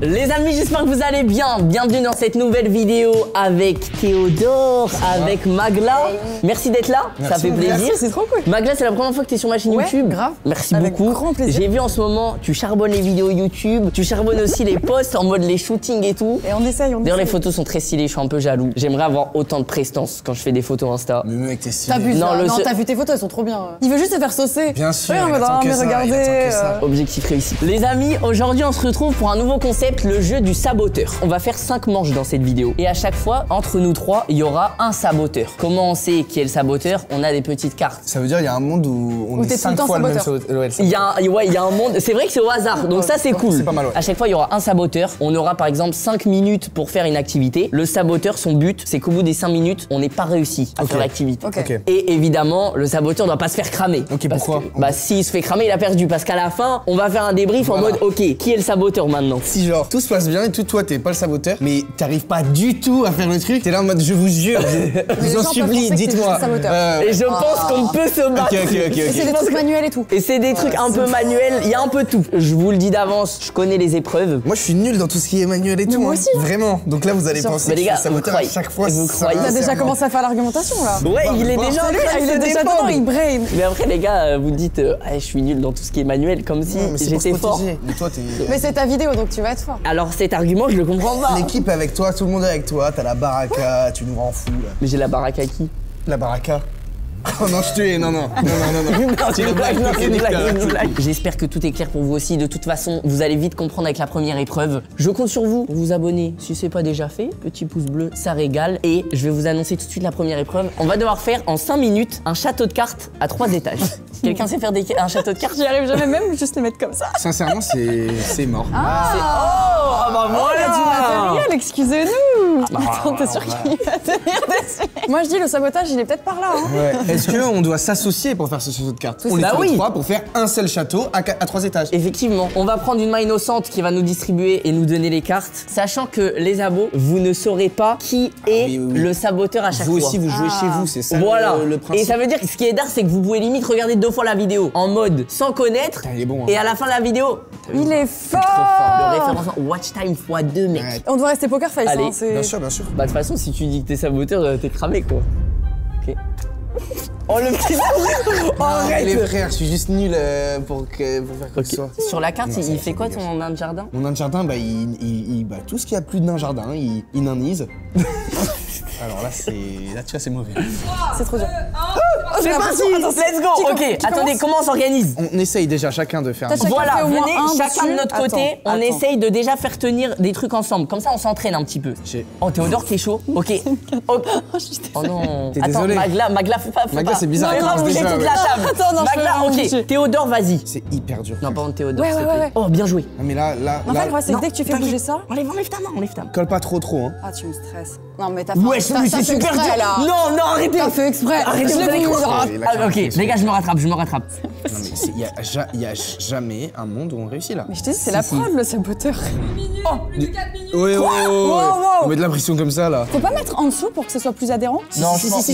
Les amis, j'espère que vous allez bien. Bienvenue dans cette nouvelle vidéo avec Théodore, avec Magla. Merci d'être là, ça fait plaisir. C'est trop cool. Magla, c'est la première fois que tu es sur ma chaîne YouTube. Grave. Merci avec beaucoup. Grand plaisir. J'ai vu en ce moment, tu charbonnes les vidéos YouTube, tu charbonnes aussi les posts en mode les shootings et tout. Et on essaye, D'ailleurs, les photos sont très stylées, je suis un peu jaloux. J'aimerais avoir autant de prestance quand je fais des photos Insta. Mais mec, t'es stylé. T'abuses. Non, Non, t'as vu tes photos, elles sont trop bien. Il veut juste te faire saucer. Bien sûr, Ouais, il mais attend que mais ça, il regardez. attend que ça. Objectif réussi. Les amis, aujourd'hui on se retrouve pour un nouveau concept, le jeu du saboteur. On va faire 5 manches dans cette vidéo. Et à chaque fois, entre nous 3, il y aura un saboteur. Comment on sait qui est le saboteur? On a des petites cartes. Ça veut dire il y a un monde où on Où est t'es tout 5 le temps fois le même saboteur. saboteur. Ouais, Il y a un monde, c'est vrai que c'est au hasard, donc ça c'est cool. C'est pas mal, ouais. À chaque fois, il y aura un saboteur. On aura par exemple 5 minutes pour faire une activité. Le saboteur, son but, c'est qu'au bout des 5 minutes, on n'ait pas réussi à faire l'activité. Ok. Et évidemment, le saboteur doit pas se faire cramer. Ok, Parce pourquoi que, bah, s'il se fait cramer, il a perdu. Parce qu'à la fin, on va faire un débrief en mode, ok, qui est le saboteur maintenant? Si genre tout se passe bien et tout, toi t'es pas le saboteur, mais t'arrives pas du tout à faire le truc, t'es là en mode je vous jure, je les vous en gens supplie, peuvent penser que t'es dites-moi. juste saboteur. Et je pense qu'on peut se battre. Et c'est des trucs manuels et tout. Et c'est des trucs un peu manuels, il y a un peu tout. Je vous le dis d'avance, je connais les épreuves. Moi je suis nul dans tout ce qui est manuel et tout. moi hein. aussi. Vraiment. Donc là vous allez penser Mais que les je gars, suis saboteur vous à chaque fois. croyez- vous croyez- T'as déjà sincèrement. commencé à faire l'argumentation là. Ouais, il est déjà en Salut, train de il se est déjà défendre. dedans, il brain. Mais après les gars, vous dites je suis nul dans tout ce qui est manuel comme si Non, mais c'est pour se j'étais fort. protéger. Mais toi t'es. Mais c'est ta vidéo donc tu vas être fort. Alors cet argument je le comprends pas. L'équipe est avec toi, tout le monde est avec toi, t'as la baraka, tu nous rends fou là. Mais j'ai la baraque à qui? La baraka. Oh non, je te hais, non. Non, c'est une blague, non, c'est une blague, c'est une blague. J'espère que tout est clair pour vous aussi. De toute façon, vous allez vite comprendre avec la première épreuve. Je compte sur vous pour vous abonner si c'est pas déjà fait. Petit pouce bleu, ça régale. Et je vais vous annoncer tout de suite la première épreuve. On va devoir faire en 5 minutes un château de cartes à 3 étages. Quelqu'un sait faire un château de cartes? J'y arrive jamais même juste les mettre comme ça. Sincèrement, c'est mort. Oh, bah Il y a du voilà. matériel, excusez-nous. Attends, t'es sûr qu'il va tenir dessus? Moi je dis le sabotage il est peut-être par là. Hein. Ouais. Est-ce qu'on doit s'associer pour faire ce château de cartes? On est Bah tous les oui. trois pour faire un seul château à 3 étages. Effectivement, on va prendre une main innocente qui va nous distribuer et nous donner les cartes, sachant que les abos, vous ne saurez pas qui est oui. le saboteur à chaque Vous fois. aussi, vous jouez chez vous, c'est ça Voilà. le principe. Et ça veut dire que ce qui est d'art, c'est que vous pouvez limite regarder 2 fois la vidéo en mode sans connaître. Putain, il est bon, hein. Et à la fin de la vidéo, Il est le fort. référencement watch time x2 mec. Ouais. On doit rester poker face. Allez, Hein, c'est- Bien sûr, bien sûr. Bah de toute façon, si tu dis que t'es saboteur, t'es cramé quoi. Ok. Oh le petit Oh arrête. Les frères, je suis juste nul pour faire quoi que ce soit. Sur la carte, Non, il ça fait quoi dégage. ton nain de jardin? Mon nain de jardin, bah, bah, tout ce qui a plus d'un jardin, il nanise. Alors là, tu vois, c'est mauvais. C'est trop dur. C'est parti, let's go. Ok, attendez, comment on s'organise? On essaye déjà chacun de faire un. T'as chacun Voilà, fait au moins venez un chacun de dessus. notre côté, on Attends. essaye de déjà faire tenir des trucs ensemble. Comme ça, on s'entraîne un petit peu. J'ai- Oh, Théodore, t'es chaud? Ok. Oh non. T'es Attends, désolé. Magla, faut pas. Magla, c'est bizarre, Fais elle pas commence bouger déjà, toute ouais. la table. Attends, non, je Magla, peux pas bouger. ok. Théodore, vas-y. C'est hyper dur. Non, pas en Théodore. Ouais, s'il te ouais, plaît. ouais. Oh, bien joué. Non, mais là, En fait, le problème, c'est que dès que tu fais t'inquiète. bouger ça. Enlève ta main. colle pas trop, hein. Ah, tu me stresses. Non, mais t'as fait. Ouais, t'as mais fait c'est super dur. exprès, là. Non, arrêtez. T'as fait exprès. Arrêtez, Je vous l'ai allez vu. croire. Il a Ah, ok, compris. les gars, je me rattrape. Non, mais il y a jamais un monde où on réussit là. Mais je t'ai dit, c'est la prod, le saboteur. Ouais, Wow, wow. On met de la pression comme ça là. Faut pas mettre en dessous pour que ce soit plus adhérent? Non, je pense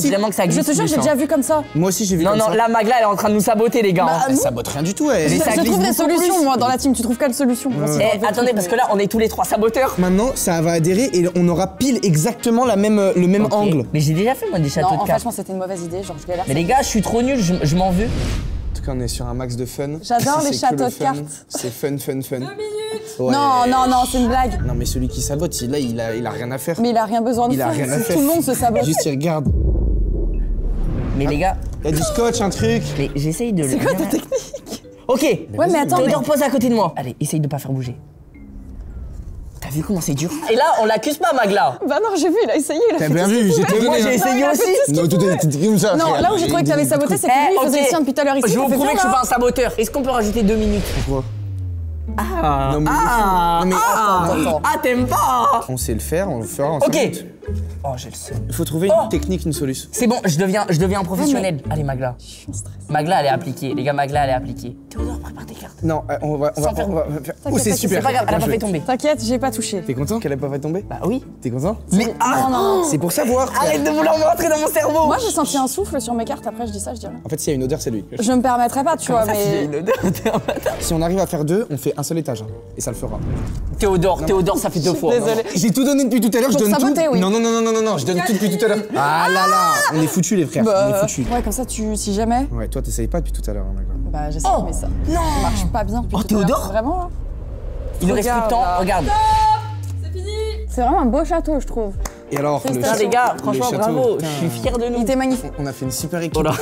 vraiment que ça Je glisse. te jure, j'ai plus, déjà hein. vu comme ça. Moi aussi, j'ai vu Non, comme non, ça. là, Magla, elle est en train de nous saboter, les gars. hein. Elle sabote rien du tout, elle. Mais ça Je glisse trouve des beaucoup solutions, plus. moi, dans la team. Tu trouves quelle solution? Bon, c'est Eh, pas un vrai attendez, truc, parce mais- que là, on est tous les 3 saboteurs. Maintenant, ça va adhérer et on aura pile exactement le même Ok. angle. Mais j'ai déjà fait, moi, des châteaux Non, de en fait, cartes. je pense que c'était une mauvaise idée. Genre, je galère. Mais les gars, je suis trop nul, je m'en veux. En tout cas, on est sur un max de fun. J'adore Si les c'est que châteaux le de fun, cartes. C'est fun. 2 minutes. Ouais. Non, c'est une blague. Non, mais celui qui sabote, là, il a rien à faire. Mais il a rien besoin de Il a faire. rien à si faire. Tout le monde se sabote. Juste, il regarde. Mais les gars, Il y a du scotch, un truc. mais j'essaye de le. C'est quoi ta technique? Ok. Ouais, mais attends. Théodore, pose à côté de moi. Allez, essaye de pas faire bouger. T'as vu comment c'est dur? Et là, on l'accuse pas, Magla. Bah non, j'ai vu, il a essayé. Il a T'as fait bien tout ce vu, qu'il j'ai pouvait. tout Moi, donné. j'ai essayé aussi. Non, tout est comme ça. Non, frère. là où j'ai trouvé que t'avais saboté, c'est que lui, il faisait le sien depuis tout à l'heure ici. Je vais vous il fait prouver que je suis bien, pas un saboteur. Est-ce qu'on peut rajouter 2 minutes? Pourquoi Ah. Non, mais Ah. non, mais attends. Ah, t'aimes pas? on sait le faire, on le fera en 5 Ok. minutes. Oh, j'ai le seum. Il faut trouver une technique, une solution. C'est bon, je deviens professionnel. Allez, Magla. Magla, elle est appliquée. Les gars, Magla, elle est appliquée. Théodore, prépare tes cartes. Non, on va faire. Oh, c'est super. C'est pas grave, elle a pas fait tomber. T'inquiète, j'ai pas touché. T'es content qu'elle ait pas fait tomber? Bah oui. T'es content? Mais non. C'est pour savoir. frère. arrête de vouloir me rentrer dans mon cerveau. Moi, j'ai senti un souffle sur mes cartes. Après, je dis ça, je dis rien. En fait, s'il y a une odeur, c'est lui. Je me permettrais pas, tu vois, Ça, c'est mais. une odeur. Si on arrive à faire 2, on fait un seul étage. Et ça le fera. Théodore, ça fait 2 fois. Désolée. J'ai tout donné depuis tout à l'heure, je Pour donne saboter, tout. oui. Non, je donne tout depuis tout à l'heure. Ah là là, on est foutus les frères, on est foutus. Ouais, comme ça, si jamais. Ouais, toi t'essayes pas depuis tout à l'heure, hein, d'accord. Bah, j'essaie, mais ça. Non. Ça marche pas bien. Oh, Théodore. Vraiment, là. Il nous reste plus de temps, là. regarde. C'est vraiment un beau château, je trouve. Et alors, le Putain, les gars, franchement, château, bravo. putain. Je suis fier de Il nous. était magnifique. On a fait une super équipe. Oh là.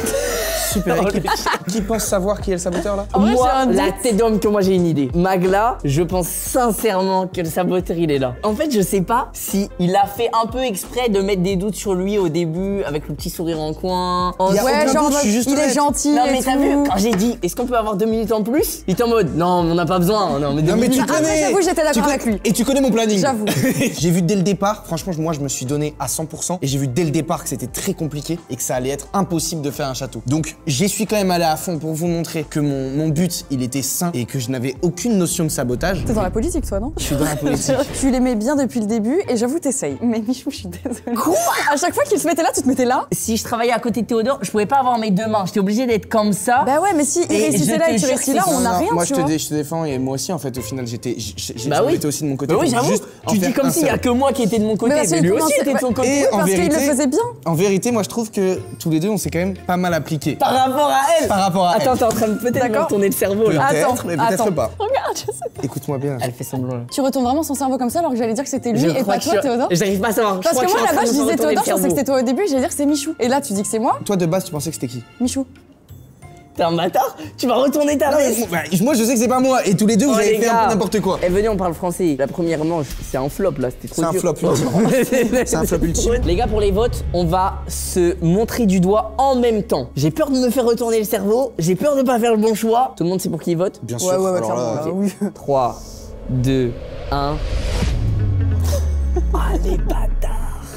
Super équipe. Qui pense savoir qui est le saboteur là? En vrai, Moi, j'ai un la doute. tête d'homme que moi j'ai une idée. Magla, je pense sincèrement que le saboteur il est là. En fait, je sais pas si il a fait un peu exprès de mettre des doutes sur lui au début avec le petit sourire en coin. Y a Ouais, aucun genre, doute, je suis juste il est honnête. gentil. Non et mais t'as tout. vu, quand j'ai dit est-ce qu'on peut avoir 2 minutes en plus, il était en mode non on n'a pas besoin. Non mais, 2 Non mais tu minutes. Après, connais. j'avoue, j'étais d'accord tu connais- avec lui. Et tu connais mon planning. J'avoue. J'ai vu dès le départ, franchement moi je me suis donné à 100% et j'ai vu dès le départ que c'était très compliqué et que ça allait être impossible de faire un château. Donc j'y suis quand même allé à fond pour vous montrer que mon but il était sain et que je n'avais aucune notion de sabotage. T'es dans la politique, toi, non? Je suis dans la politique. Tu l'aimais bien depuis le début et j'avoue, t'essayes. Mais Michou, je suis désolée. Quoi? À chaque fois qu'il se mettait là, tu te mettais là? Si je travaillais à côté de Théodore, je pouvais pas avoir mes 2 mains. J'étais obligé d'être comme ça. Bah ouais, mais si il Et réussissait je là te et tu jure réussis que là, c'est- on a rien, Moi tu je vois. te défends et moi aussi en fait au final j'étais Bah oui. aussi de mon côté. Bah oui, pour j'avoue. juste en Tu dis faire comme un s'il y a seul. que moi qui était de mon côté, parce mais qu'il lui aussi commençait- était de son ouais. côté. Et en parce qu'il le vérité, faisait bien. En vérité, moi je trouve que tous les deux on s'est quand même pas mal appliqués. Par rapport à elle. Par rapport à Attends, elle. t'es en train de peut-être me D'accord. retourner le cerveau là. Peut-être, Attends, mais peut-être attends. pas. Regarde, je sais. Écoute-moi bien. Elle fait semblant là. Tu retournes vraiment son cerveau comme ça alors que j'allais dire que c'était lui Je et crois pas que toi, Théodore? J'arrive pas à savoir. Parce crois que moi, je suis en là-bas, train je de me disais retourner Théodore, je le pensais que cerveau. c'était toi au début, j'allais dire que c'est Michou. Et là, tu dis que c'est moi? Toi de base tu pensais que c'était qui? Michou. T'es un bâtard. Tu vas retourner ta veste. Moi je sais que c'est pas moi et tous les deux vous Oh, avez les fait un gars. peu n'importe quoi. Eh venez, on parle français. La première manche, c'est un flop là, c'était trop C'est un dur. flop ultime. C'est un flop ultime. Les gars, pour les votes, on va se montrer du doigt en même temps. J'ai peur de me faire retourner le cerveau, j'ai peur de pas faire le bon choix. Tout le monde sait pour qui il vote? Bien sûr. Ouais, alors clairement. là, Bah oui. 3, 2, 1. Ah les bâtards.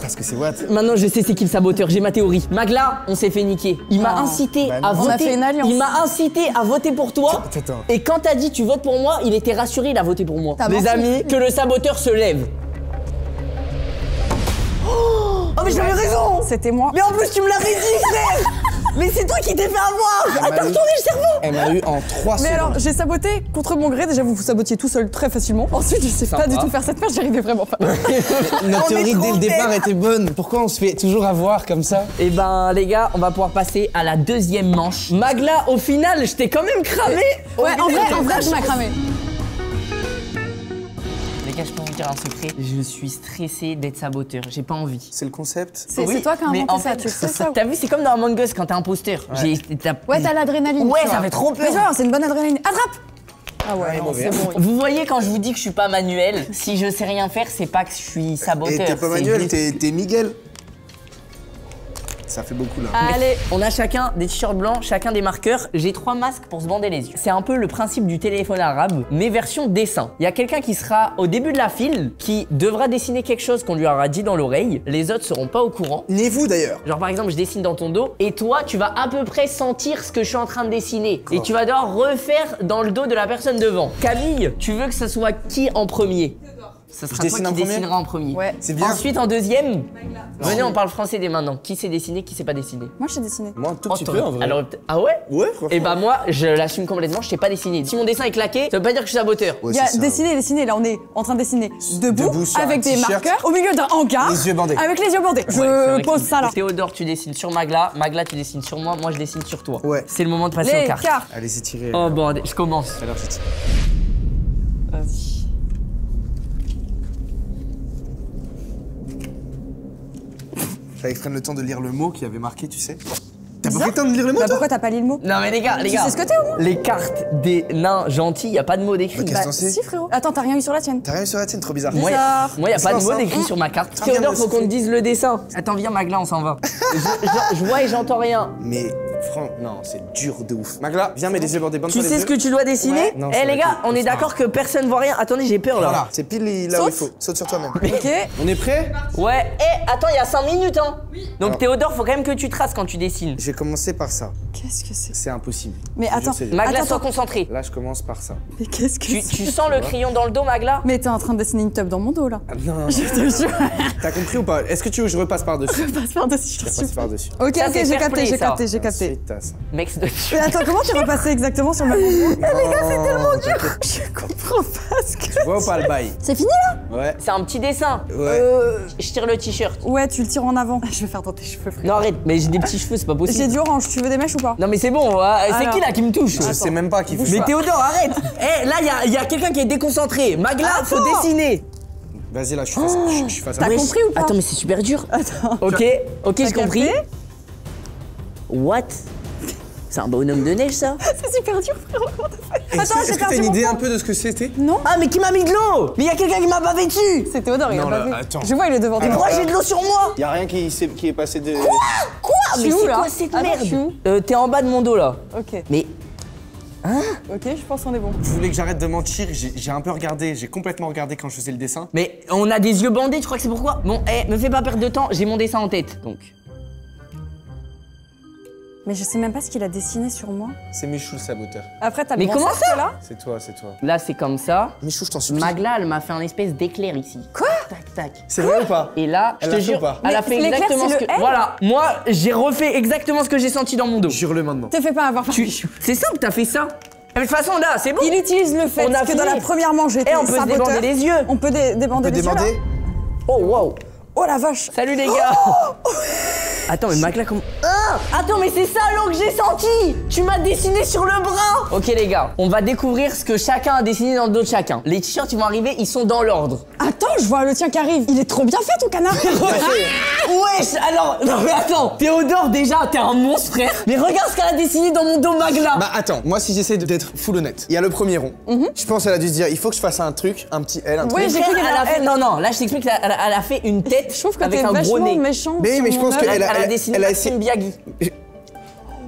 parce que c'est what? Maintenant, je sais c'est qui le saboteur, j'ai ma théorie. Magla, on s'est fait niquer. Il m'a Ah. incité Bah à non. voter. On a fait une alliance. Il m'a incité à voter pour toi. Attends. Et quand t'as dit tu votes pour moi, il était rassuré, il a voté pour moi. T'as Les menti. amis, que le saboteur se lève. Oh mais j'avais raison. C'était moi. Mais en plus tu me l'avais dit frère. Mais c'est toi qui t'es fait avoir. Ah, t'as retourné le cerveau. Elle m'a eu en 3 Mais secondes. alors, j'ai saboté contre mon gré. Déjà, vous vous sabotiez tout seul très facilement. Ensuite, je sais Sympa. pas du tout faire cette perte, j'y arrivais vraiment pas. Notre théorie dès le départ était bonne. Pourquoi on se fait toujours avoir comme ça? Et ben les gars, on va pouvoir passer à la deuxième manche. Magla, au final, je t'ai quand même cramé. Ouais, en vrai, tu m'as cramé. Les gars, je peux vous dire un secret. Je suis stressé d'être saboteur. J'ai pas envie. C'est le concept. C'est Oui, toi qui as mais inventé en ça, fait, tu sais ça? T'as vu, c'est comme dans Among Us quand t'es imposteur. Ouais, t'as l'adrénaline. Ouais, tu ça vois. fait trop peur. Mais genre, c'est une bonne adrénaline. Attrape! Ah ouais, non, mauvais. c'est bon. Vous voyez quand je vous dis que je suis pas manuel, si je sais rien faire, c'est pas que je suis saboteur. Et t'es pas c'est Manuel, juste- t'es Miguel. Ça fait beaucoup là. Allez. On a chacun des t-shirts blancs, chacun des marqueurs. J'ai 3 masques pour se bander les yeux. C'est un peu le principe du téléphone arabe, mais version dessin. Il y a quelqu'un qui sera au début de la file, qui devra dessiner quelque chose qu'on lui aura dit dans l'oreille. Les autres seront pas au courant. Ni vous d'ailleurs. Genre par exemple, je dessine dans ton dos et toi, tu vas à peu près sentir ce que je suis en train de dessiner. Et tu vas devoir refaire dans le dos de la personne devant. Camille, tu veux que ça soit qui en premier? Ça sera toi dessine qui en premier dessinera en premier. Ouais. C'est bien. Ensuite, en deuxième, venez, on parle français dès maintenant. Qui sait dessiner, qui sait pas dessiner? Moi, je sais dessiner. Moi un tout Oh, petit t'aurais- peu en vrai. Alors, ah ouais? Ouais, franchement. Et bah moi, je l'assume complètement, je sais pas dessiner. Si mon dessin est claqué, ça veut pas dire que je suis saboteur. Ouais, Il y a c'est ça. dessiner. Là, on est en train de dessiner Debout debout, sur un avec des t-shirt. marqueurs, au milieu d'un hangar. Les yeux bandés. Avec les yeux bandés. Ouais, c'est vrai Je que pose c'est- ça là. Théodore, tu dessines sur Magla, Magla, tu dessines sur moi, moi je dessine sur toi. Ouais. C'est le moment de passer Les aux cartes. cartes. Allez-y, tirez. Oh bordel, je commence. Alors, je tire. Vas-y. Fallait que je prenne le temps de lire le mot qui avait marqué, tu sais. T'as pas Bizarre. pris le temps de lire le mot Bah toi? pourquoi t'as pas lu le mot? Non mais les gars, sais ce que t'es, au moins les cartes des nains gentils, y a pas de mots d'écrit. Ok. Qu'est-ce que t'en sais si frérot. Attends, t'as rien eu sur la tienne. T'as rien sur la tienne, trop bizarre. Moi, Bizarre. y a pas de C'est mots ça. d'écrit sur ma carte. Très bien, Théodore, faut merci. qu'on te dise le dessin. Attends, viens Magla, on s'en va. Je vois et j'entends rien. Mais Non, c'est dur de ouf. Magla, viens, mets les yeux bordés. Tu sais ce que tu dois dessiner? Ouais. Non, Eh les gars, on est d'accord que personne voit rien. Attendez, j'ai peur là. Voilà, c'est pile là où il faut. Saute sur toi-même. Ok. On est prêt? Ouais. Eh, attends, il y a 5 minutes, hein. Donc Alors. Théodore, faut quand même que tu traces quand tu dessines. Je vais commencer par ça. Qu'est-ce que c'est? C'est impossible. Mais attends. Magla, Attends, sois concentré. Là, je commence par ça. Mais qu'est-ce que Tu c'est? sens le crayon dans le dos, Magla? Mais t'es en train de dessiner une tub dans mon dos là. Ah, non, Je te jure. T'as compris ou pas? Est-ce que tu veux que je repasse par-dessus? Passe par-dessus, je Je suis passe par-dessus. Ok, Ça, ok, c'est j'ai fair capté, play, j'ai ça. capté, j'ai capté. Ensuite, t'as ça. Mec de Mais attends, comment tu es repassé exactement sur le même endroit? Les gars, c'est tellement dur. Je comprends pas ce que. Tu vois ou pas le bail? C'est fini là? Ouais. C'est un petit dessin. Ouais. Je tire le t-shirt. Ouais, tu le tires en avant. Je vais faire dans tes cheveux, frère. Non, arrête, mais j'ai des petits cheveux, c'est pas J'ai possible. du orange, tu veux des mèches ou pas? Non, mais c'est bon, hein. C'est Alors. qui là qui me touche? Je sais même pas qui fait Mais ça. Théodore, arrête! Eh, là, il y a quelqu'un qui est déconcentré. Magla, faut Attends. dessiner. Vas-y, là, je suis face, je suis face à T'as toi. compris ou pas? Attends, mais c'est super dur. Attends. Ok, j'ai T'as compris. capté? What? C'est un bonhomme de neige, ça? C'est super dur, frérot. Comment t'as fait? Attends, j'ai Est-ce que t'as perdu une mon idée temps. un peu de ce que c'était? Non, Ah, mais qui m'a mis de l'eau? Mais il y a quelqu'un qui m'a bavé dessus! c'est Théodore, il a Non, pas là, vu. attends. Je vois, il est devant toi. Pourquoi j'ai de l'eau sur moi? Y'a rien qui est passé de. Quoi? Je Mais suis où, c'est là quoi cette Attends, je suis merde? où T'es en bas de mon dos, là. Ok, Mais. ok, je pense qu'on est bon. Vous voulez que j'arrête de mentir? J'ai un peu regardé, j'ai complètement regardé quand je faisais le dessin. Mais on a des yeux bandés, tu crois que c'est pourquoi? Bon, me fais pas perdre de temps, j'ai mon dessin en tête, donc. Mais je sais même pas ce qu'il a dessiné sur moi. C'est Michou le saboteur. Après, t'as le Mais grand comment cercle, ça là? C'est toi, c'est toi. Là, c'est comme ça. Michou, je t'en supplie. Magla, elle m'a fait un espèce d'éclair ici. Quoi? Tac, tac. C'est vrai ou pas? Et là, je Elle te l'a fait jure, ou pas elle a Mais fait l'éclair, exactement c'est ce le que. L Voilà, moi, j'ai refait exactement ce que j'ai senti dans mon dos. Jure-le maintenant. Te fais pas avoir par Michou. C'est simple, t'as fait ça. Mais de toute façon, là, c'est bon. Il utilise le fait On a que dans fini. la première manche, j'étais Et on peut se saboteur. débander les yeux. On peut débander On peut les yeux, là. débander? Oh, wow. Oh la vache. Salut les gars. Attends, mais Magla, comment. Ah, attends, mais c'est ça l'eau que j'ai senti. Tu m'as dessiné sur le bras. Ok les gars, on va découvrir ce que chacun a dessiné dans le dos de chacun. Les t-shirts, ils vont arriver, ils sont dans l'ordre. Attends, je vois le tien qui arrive. Il est trop bien fait ton canard. Wesh, alors, non mais attends, Théodore déjà, t'es un monstre frère. Mais regarde ce qu'elle a dessiné dans mon dos Magla. Bah attends, moi si j'essaie d'être full honnête, il y a le premier rond. Je pense qu'elle a dû se dire, il faut que je fasse un truc, un petit L, un truc. Ouais, j'ai cru qu'elle Elle a fait... elle. Non, non, là je t'explique, elle a fait une tête Je trouve que avec t'es un gros vachement nez. méchant. Mais sur je mon pense œuvre. que Elle a dessiné elle a Maxime Biagui.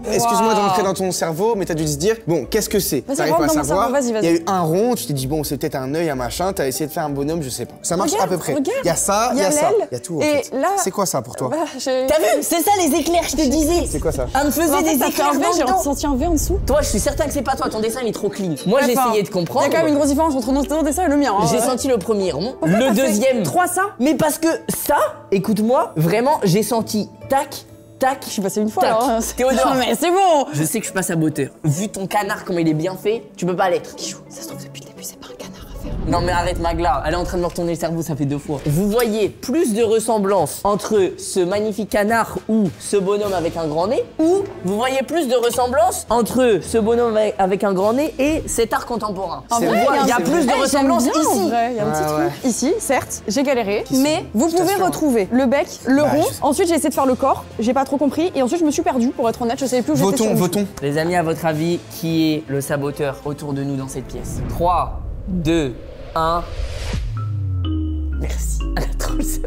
Excuse-moi Wow. d'entrer dans ton cerveau, mais t'as dû se dire, bon, qu'est-ce que c'est? Vas-y, T'arrives rentre pas à dans mon savoir. cerveau, vas-y, vas-y. Il y a eu un rond, tu t'es dit, bon, c'est peut-être un œil, un machin, t'as essayé de faire un bonhomme, je sais pas. Ça marche Regarde, à peu près. regarde. Il y a ça, il y a ça. l'aile. Il y a tout en Et fait. là- C'est quoi ça pour toi? Bah, j'ai- T'as vu? C'est ça les éclairs, je te disais. C'est quoi ça? Elle me faisait En fait, des ça fait éclairs un V, dans j'ai le dos. ressenti un V en dessous. Toi, je suis certain que c'est pas toi, ton dessin il est trop clean. Moi j'ai Enfin, essayé de comprendre. Il y a quand même une grosse différence entre ton dessin et le mien. hein. J'ai senti le premier rond, Pourquoi le t'as fait deuxième. 3 ça? Mais parce que ça, écoute-moi, vraiment, j'ai senti tac, tac. Je suis passé une fois Tac. alors. Théodore. Non mais c'est bon. Je sais que je suis pas saboteur. Vu ton canard, comment il est bien fait, tu peux pas l'être. Ça se trouve depuis le début, c'est pas un canard à faire. Non mais arrête Magla, elle est en train de me retourner le cerveau, ça fait 2 fois. Vous voyez plus de ressemblance entre ce magnifique canard ou ce bonhomme avec un grand nez, ou vous voyez plus de ressemblance entre ce bonhomme avec un grand nez et cet art contemporain. En C'est vrai, vrai, il y a c'est plus de j'aime ressemblance bien, en ici. vrai, il y a un petit Ouais, truc. Ici, certes, j'ai galéré, mais vous Je pouvez t'assure. retrouver le bec, le Bah, rond. je sais. Ensuite, j'ai essayé de faire le corps. J'ai pas trop compris. Et ensuite, je me suis perdue, pour être honnête. Je savais plus où j'étais. Votons, votons. Les amis, à votre avis, qui est le saboteur autour de nous dans cette pièce? 3, 2, 1. Merci. Elle a trop le seum.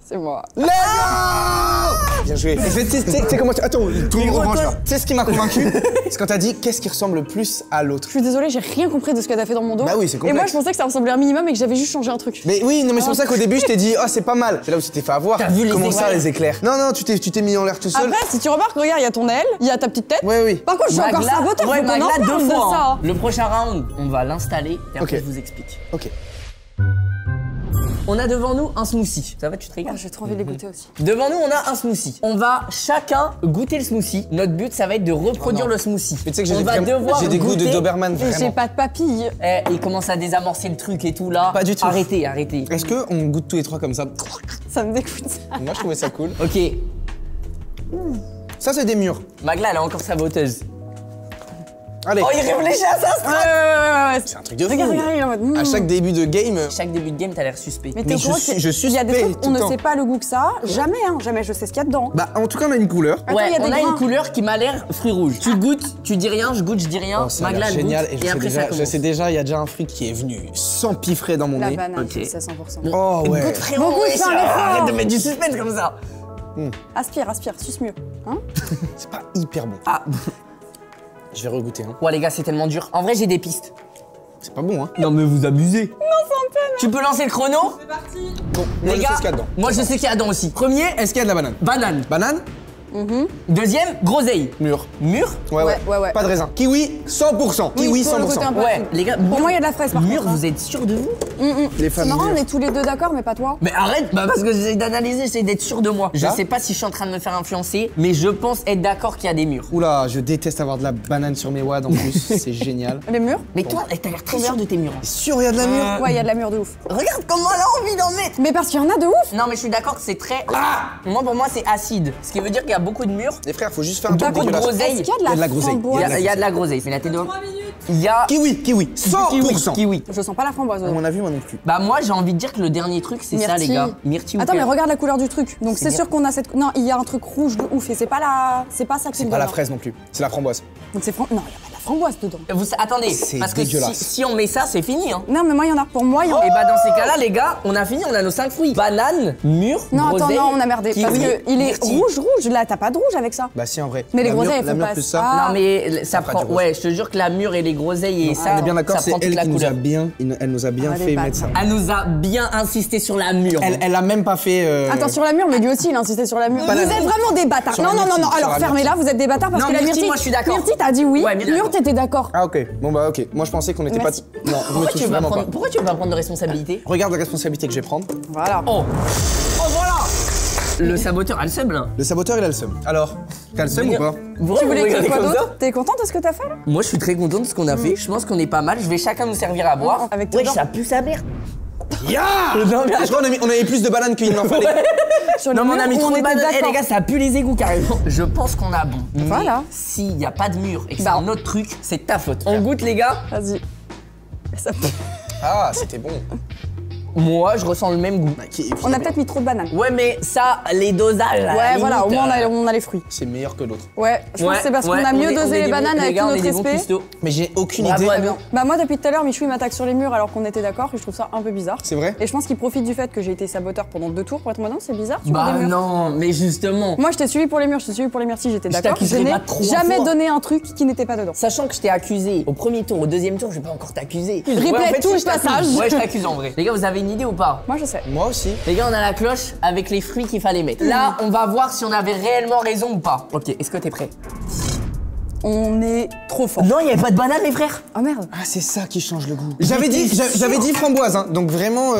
C'est moi. Let's go! Bien joué. Tu sais comment Attends, tout le monde revanche là. Tu sais ce qui m'a convaincu? C'est quand t'as dit qu'est-ce qui ressemble le plus à l'autre. Je suis désolée, j'ai rien compris de ce qu'elle a fait dans mon dos. Bah oui, c'est Et complexe. moi, je pensais que ça ressemblait un minimum et que j'avais juste changé un truc. Mais oui, non mais c'est pour ça qu'au début je t'ai dit, oh c'est pas mal. C'est là où tu t'es fait avoir. T'as vu les Comment ça éclairs? les éclairs? Non, non, tu t'es mis en l'air tout seul. Après, si tu remarques, regarde, il y a ton aile, il y a ta petite tête. Ouais, oui. Par contre, je suis encore saboteur, ouais, faut qu'on en Magla parle 2 de fois. ça. hein. Le prochain round, on va l'installer et après Ok. je vous explique. Ok. On a devant nous un smoothie. Ça va, tu te Oh, régales? j'ai trop envie de les goûter aussi. Devant nous, on a un smoothie. On va chacun goûter le smoothie. Notre but, ça va être de reproduire Oh non. le smoothie. Mais tu sais que on va devoir j'ai des goûts de goûter. Doberman Et j'ai vraiment. pas de papilles. Eh, il commence à désamorcer le truc et tout là. Pas du tout. Arrêtez, arrêtez. Est-ce que on goûte tous les trois comme ça? Ça me dégoûte. Moi je trouvais ça cool. Ok, Ça c'est des murs. Magla, elle est encore saboteuse. Allez. Oh, il réfléchit à ça, Ouais. C'est un truc de fou. Regarde, regarde, il est en mode. À chaque début de game. Chaque début de game, t'as l'air suspect. Mais t'es Mais au courant je qu'il suis il y a des suspect trucs, tout on le ne temps. sait pas le goût que ça. Jamais, hein. Jamais je sais ce qu'il y a dedans. Bah en tout cas on a une couleur. Attends, Ouais, il y a on des a grains. une couleur qui m'a l'air fruit rouge. Tu goûtes, tu dis rien, je goûte, je dis rien. Oh, ça a Magla, l'air elle génial goûte, et et après ça je commence. sais déjà, il y a déjà un fruit qui est venu s'empiffrer dans mon La nez. banane, Ok. c'est à 100%. Oh ouais. Goûte frérot, Bon, goûte, wesh, fais un effort. arrête de mettre du suspense comme ça. Aspire, suce mieux. Hein? C'est pas hyper bon. Ah. Je vais regoûter. Hein. Ouais les gars, c'est tellement dur. En vrai, j'ai des pistes. C'est pas bon, hein. Non mais vous abusez. Non, tu peux lancer le chrono? C'est parti. Bon, Les moi, je sais gars, ce qu'il y a dedans. moi je sais qu'il y a dedans aussi. Premier, Est-ce qu'il y a de la banane? banane. Banane? Deuxième, groseille. Mûr. Mûr? Ouais. Pas de raisin. Kiwi, 100%. Oui, Kiwi, pour le côté un 100%. peu. Ouais, les gars. Pour moi, il y a de la fraise par Mûr, contre. hein. vous êtes sûr de vous? Les C'est femmes marrant, on mûres. est tous les deux d'accord, mais pas toi. Mais arrête, bah parce que j'essaie d'analyser, j'essaie d'être sûr de moi. Je Ah. sais pas si je suis en train de me faire influencer, mais je pense être d'accord qu'il y a des murs. Oula, je déteste avoir de la banane sur mes wads en plus. C'est génial. Les murs? Mais toi, t'as l'air très sûr de tes murs. T'es sûr, il y a de la mûre? Ouais, il y a de la mûre de ouf. Regarde comment elle a envie d'en mettre. Mais parce qu'il y en a de ouf. Non, mais je suis d'accord que c'est très. Moi, pour moi, c'est acide. Ce qui veut dire qu'il y a beaucoup de murs. Les frères, faut juste faire un truc Beaucoup de dégueulasse. groseille. Est-ce qu'il y a de la groseille. framboise? Il y a de la groseille. Mais la tête d'eau. Il y a. Kiwi, 100%. Kiwi. Je sens pas la framboise. À mon avis, moi non plus. Bah, moi, j'ai envie de dire que le dernier truc, c'est ça, les Myrtille. gars. Myrtille ou Attends, mais père. regarde la couleur du truc. Donc c'est bien. sûr qu'on a cette. Non, il y a un truc rouge de ouf et c'est pas ça qui C'est me pas donne, la hein. fraise non plus. C'est la framboise. Donc c'est non, il y a pas de la framboise dedans. Attendez, C'est parce que dégueulasse. si on met ça, c'est fini. Hein. Non, mais moi il y en a. Pour moi, il y en a. Et bah, dans ces cas-là, les gars, on a fini, on a nos 5 fruits. Banane, mûr, Non, attends, groseille, non, on a merdé. kiwi, Parce que il est myrtille. rouge. Là, t'as pas de rouge avec ça. Bah si, en vrai. Mais les La mûre- groseilles, elles la font mûre pas plus ça. ça. Non mais ça fera prend. du rose. Ouais, je te jure que la mûre et les groseilles et ça, On est bien d'accord, ça c'est prend toute elle la qui nous couleur. a bien, elle nous a bien Ah, fait les mettre ça. bâtards. Elle nous a bien insisté sur la mûre. Elle a même pas fait. Attends, sur la mûre, mais lui aussi, il a insisté sur la mûre. Pas Vous la êtes myrtille. vraiment des bâtards. Sur Non, la non, non, myrtille, non. sur Alors la fermez-la, vous êtes des bâtards parce Non, que la myrtille, myrtille. moi, je suis d'accord. Myrtille, t'as dit oui. Ouais, mais Mûre, d'accord. t'étais d'accord. Ah ok. Bon bah ok. Moi je pensais qu'on était pas. Merci. Non, on me touche vraiment pas. Pourquoi tu veux pas prendre de responsabilité? Regarde la responsabilité que je vais prendre. Voilà. Oh voilà. Le saboteur a le seum là. Le saboteur il a le seum. Alors, t'as le seum ou pas? Vous Tu voulais que regardez quoi comme ça d'autre? T'es content de ce que t'as fait là? Moi je suis très content de ce qu'on a fait. Je pense qu'on est pas mal. Je vais chacun nous servir à boire. Avec Ouais, dedans. ça pue sa mère. Ya Non, mais Je crois qu'on avait plus de bananes qu'il n'en fallait. Sur Non le mais on a mur, mis trop de était bananes. Eh d'accord. les gars, ça pue les égouts carrément. Je pense qu'on a bon. Mais Voilà. s'il y a pas de mur et que c'est Bah. un autre truc, c'est ta faute. On goûte les gars. Vas-y. Ça- Ah, c'était bon. Moi, je ressens le même goût. On a peut-être mis trop de bananes. Ouais, mais ça, les dosages. à la Ouais, voilà, au limite, moins on a les fruits. C'est meilleur que l'autre. Ouais, je pense que c'est parce qu'on a mieux dosé les bananes avec tout notre respect. Mais j'ai aucune Bravo idée. à nous. Bah moi depuis tout à l'heure Michou il m'attaque sur les murs alors qu'on était d'accord et je trouve ça un peu bizarre. C'est vrai? Et je pense qu'il profite du fait que j'ai été saboteur pendant 2 tours pour être non c'est bizarre tu vois Bah les murs. non, mais justement. Moi je t'ai suivi pour les murs, je t'ai suivi pour les myrtilles, j'étais Je d'accord. Je t'accuserai n'ai pas 3 jamais fois. donné un truc qui n'était pas dedans. Sachant que je t'ai accusé au premier tour, au deuxième tour, je vais pas encore t'accuser. Répète tout le je t'accuse. passage. Ouais, je t'accuse en vrai. Les gars, vous avez une idée ou pas? Moi je sais. Moi aussi. Les gars, on a la cloche avec les fruits qu'il fallait mettre. Là, on va voir si on avait réellement raison ou pas. Ok, est-ce que t'es prêt? On est trop fort. Non, il y avait pas de banane, les frères. Oh merde. Ah, c'est ça qui change le goût. J'avais dit framboise, hein. Donc vraiment,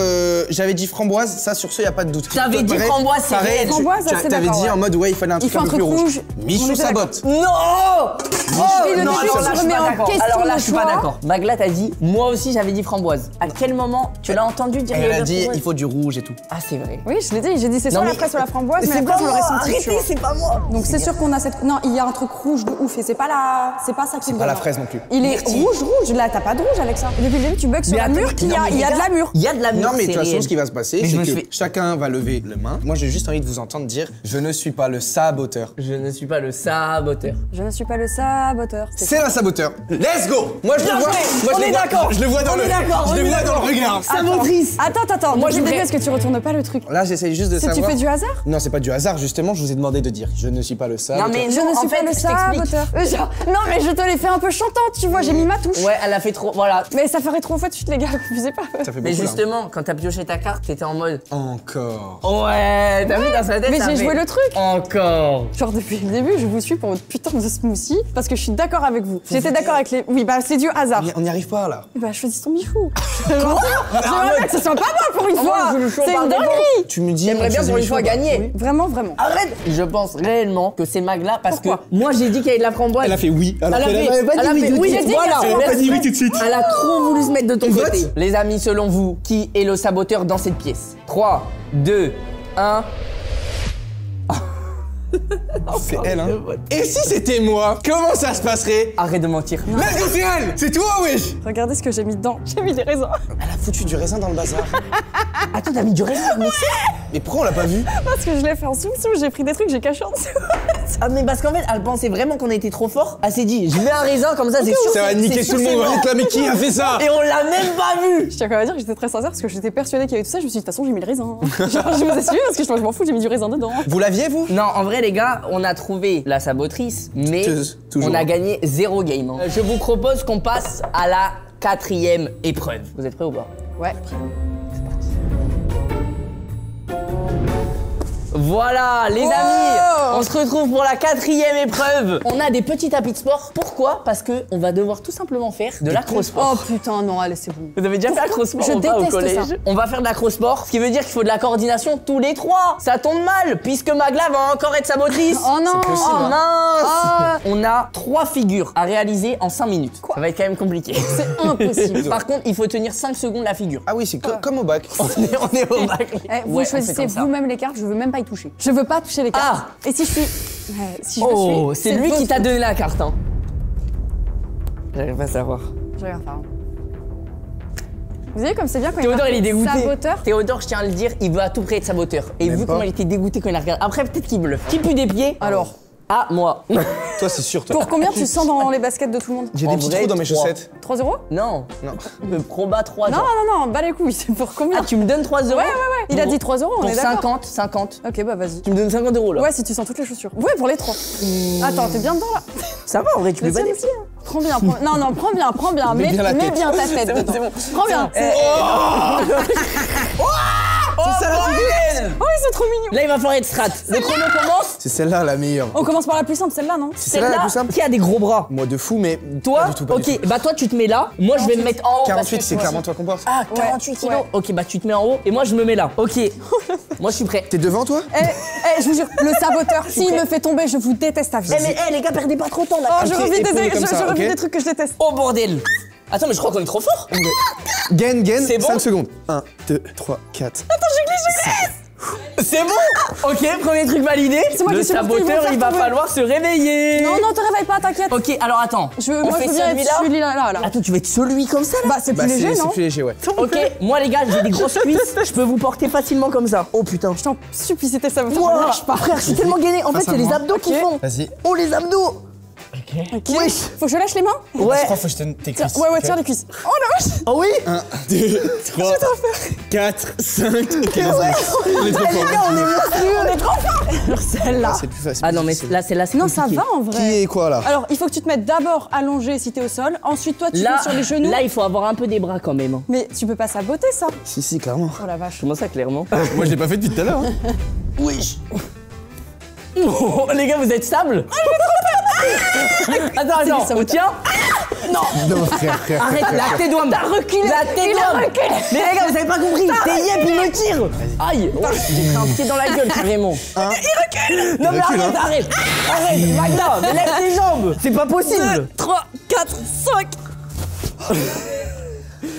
j'avais dit framboise. Ça, sur ce, y a pas de doute. T'avais dit Pareil, framboise, c'est pareil, réel. Framboise, tu- c'est T'avais d'accord, dit ouais. en mode, ouais, il fallait un Il truc faut un un peu plus truc rouge. rouge. On Michou était d'accord. sabote. Non. Et le non, début, alors tu là, je suis remets pas en d'accord. question Alors là, le je suis pas choix. d'accord. Magla t'a dit, moi aussi j'avais dit framboise. À quel moment tu l'as entendu dire Elle le a dit, framboise il faut du rouge et tout. Ah, c'est vrai. Oui je l'ai dit, j'ai dit c'est Non, soit la mais- fraise soit la framboise mais C'est après pas on l'aurait moi, senti tu arrêtez, vois. c'est pas moi. Donc c'est sûr qu'on a cette. Non, il y a un truc rouge de ouf et c'est pas ça qui me Pas la donne. fraise non plus. Il est Myrtille. rouge, là t'as pas de rouge avec ça. Et depuis le début tu bugs sur Mais la attends, mûre qu'il y non, a, mais il y a les de la gars, mûre. Il y a de la mûre. Non, mais de c'est toute façon, réel. ce qui va se passer, Mais je c'est me que suis- chacun va lever le main. Moi, j'ai juste envie de vous entendre dire, je ne suis pas le saboteur. Je ne suis pas le saboteur. Je ne suis pas le saboteur. C'est la saboteur. Let's go. Moi, je le Bien vois. joué. Moi, On je le est vois. d'accord. Je le vois dans On le. est d'accord, Je on le est vois dans le d'accord. regard. Sabotrice. Attends, Moi, depuis je le début, voudrais- est-ce que tu retournes pas le truc? Là, j'essaie juste de C'est que tu savoir. fais du hasard? Non, c'est pas du hasard. Justement, je vous ai demandé de dire, je ne suis pas le saboteur. Non, mais Je non, ne en suis fait, pas le je t'explique. saboteur. Non mais je te l'ai fait un peu chantante, tu vois, j'ai mis ma touche. Ouais, elle a fait trop. Voilà. Mais ça ferait trop fois de suite les gars, confusez pas. Ça fait Mais beaucoup, là. justement, quand t'as pioché ta carte, t'étais en mode. Encore. Ouais, t'as vu dans sa tête. Mais ça j'ai fait joué le truc. Encore. Genre depuis le début, je vous suis pour votre putain de smoothie parce que je suis d'accord avec vous. J'étais d'accord avec les. Oui, bah c'est du hasard. On n'y arrive pas, là. Bah choisis ton Michou. J'aimerais que ce soit pas mal pour une fois. je le choisis C'est par une défaut. dinguerie. Tu me dis. J'aimerais bien je pour une faisais fois mes choix. gagner. Vraiment, vraiment. Arrête. Je pense réellement que c'est Magla parce Pourquoi que moi j'ai dit qu'il y avait de la framboise. Elle a fait oui. Alors Elle a qu'elle fait, avait pas elle a dit fait- oui. oui, J'ai dit voilà. qu'elle a pas dit oui tout de suite. Elle a trop voulu se mettre de ton On côté. vote Les amis, selon vous, qui est le saboteur dans cette pièce? 3, 2, 1. C'est elle, hein. Et si c'était moi, comment ça se passerait? Arrête de mentir. Let's go, c'est elle. C'est toi, wesh. Regardez ce que j'ai mis dedans. J'ai mis des raisins. Elle a foutu du raisin dans le bazar. Attends, t'as mis du raisin. Mais Mais pourquoi on l'a pas vu? Parce que je l'ai fait en sous-sous, j'ai pris des trucs, j'ai caché en dessous. Ah mais parce qu'en fait, elle pensait vraiment qu'on était trop fort. Elle s'est dit, je mets un raisin comme ça, c'est sûr. Ça va niquer tout le monde, on va vite là, mais qui a fait ça? Et on l'a même pas vu. Je tiens quand même à dire que j'étais très sincère parce que j'étais persuadée qu'il y avait tout ça. Je me suis dit, de toute façon, j'ai mis le raisin. Genre, je vous ai suivi parce que je m'en fous, j'ai mis du raisin dedans. Vous l'aviez, vous? Non, en vrai les gars, on a trouvé la sabotrice, mais Toujours. on a gagné 0 game. Hein. Je vous propose qu'on passe à la 4e épreuve. Vous êtes prêts ou pas? Ouais. Voilà les Wow. amis, on se retrouve pour la 4e épreuve. On a des petits tapis de sport. Pourquoi? Parce que on va devoir tout simplement faire de l'acrosport. Oh putain, non, allez, c'est bon. Vous avez déjà fait acrosport Je ou pas au déteste collège? ça. On va faire de l'acrosport, ce qui veut dire qu'il faut de la coordination tous les 3. Ça tombe mal, puisque Magla va encore être sabotrice. Oh non. C'est possible, Oh hein. mince. Ah. On a 3 figures à réaliser en 5 minutes. Ça va être quand même compliqué. C'est impossible. Par contre, il faut tenir 5 secondes la figure. Ah oui, c'est comme au bac. On est au bac. Vous Ouais, on fait choisissez comme ça. vous-même les cartes, je veux même pas y toucher. Je veux pas toucher les cartes. Ah. Et si je suis. Si je Oh, le suis. c'est lui qui votre t'a faute. donné la carte. Hein. J'arrive pas à savoir. Je regarde pas. Vous voyez comme c'est bien quand Théodore, il est dégoûté. Saboteur. Théodore, je tiens à le dire, il veut à tout prix être saboteur. Et Même vu pas. comment il était dégoûté quand il a regardé. Après, peut-être qu'il bluffe. Qui pue des pieds? Alors, Ah, moi. Toi, c'est sûr, toi. pour combien tu sens dans les baskets de tout le monde? J'ai En des petits vrai, trous dans mes 3. chaussettes. 3 euros? Non. Non. Le proba 3 Non, genre. non, non, bas les couilles, c'est pour combien? Ah, tu me donnes 3 euros? Ouais, ouais, ouais. Il a dit 3 euros, on Pour est d'accord. 50. Ok, bah vas-y. Tu me donnes 50 euros là. Ouais, si tu sens toutes les chaussures. Ouais, pour les 3. Attends, t'es bien dedans là? Ça va en vrai, tu peux Mais pas tiens, des aussi, hein. Prends bien, prends. Non, non, prends bien. Mets bien la Mets tête. bien ta tête. C'est bon, dedans. c'est bon. Prends bien. C'est ça la figure. Oh, ils sont trop mignons. Là, il va falloir être strat. Le chrono commence. C'est celle-là la meilleure. On commence par la plus simple, celle-là, non? C'est celle-là la plus simple? Qui a des gros bras? Moi de fou, mais Toi? pas du tout, pas du Ok, tout. bah toi, tu te mets là. Moi, je vais me mettre en haut. parce 48, que- c'est clairement toi qu'on porte. Ah, 48 kilos. ouais. Ok, bah tu te mets en haut et moi, je me mets là. Ok. Moi, je suis prêt. T'es devant, toi? Je vous jure, le saboteur, s'il me fait tomber, je vous déteste à vie. Eh, mais les gars, perdez pas trop de temps là. Oh, je Ok, revis épaulé comme ça, ok. des trucs que je déteste. Oh bordel. Attends, mais je crois qu'on est trop fort. Gain, C'est bon 5 secondes. 1, 2, 3, 4. C'est bon. Ok, premier truc validé. C'est moi Le qui suis partie, ils vont saboteur, faire il va tomber. falloir se réveiller. Non, non, te réveille pas, t'inquiète. Ok, alors attends. On Moi, fait je veux bien être celui-là. celui-là, là. Attends, tu veux être celui comme ça là? Bah, c'est plus léger, c'est non? plus léger, ouais. Ok, moi les gars, j'ai des grosses cuisses. Je peux vous porter facilement comme ça. Oh putain. Je t'en supplie, c'était saboteur. Wow, Ça marche pas. frère, je suis tellement gainé. En fait, Face à c'est les moi. abdos qui Ok. font. Vas-y. Oh, les abdos. Ok. Faut que je lâche les mains? Ouais. Je crois faut que je te tes Tiens, cuisses. ouais, ok tire les cuisses. Oh la vache! Oh oui. 1, 2, 3, 4, 5. Ok, on est trop Les fort. gars, on est monstrueux, on est trop forts. Sur celle-là. C'est plus facile. Ah non, mais là, celle-là, c'est Non, ça compliqué. va en Qui vrai. est quoi là? Alors, il faut que tu te mettes d'abord allongé si t'es au sol. Ensuite, toi, tu Là, mets sur les genoux. là, il faut avoir un peu des bras quand même. Mais tu peux pas saboter ça. Si, clairement. Oh la vache. Comment ça, clairement? Moi, je l'ai pas fait depuis tout à l'heure. hein. Oui. Oh, les gars, vous êtes stables? Attends, ça on va. tient? Non. Non, frère. Arrête, la tête d'homme. T'as reculé. La tête d'homme. Mais les gars, vous avez pas compris. T'es yep, il me tire. Aïe. Oh, j'ai pris un pied dans la gueule, carrément. Il recule. Non, mais recule, arrête, hein. arrête. Magda, mais lève tes jambes. C'est pas possible. 3, 4, 5.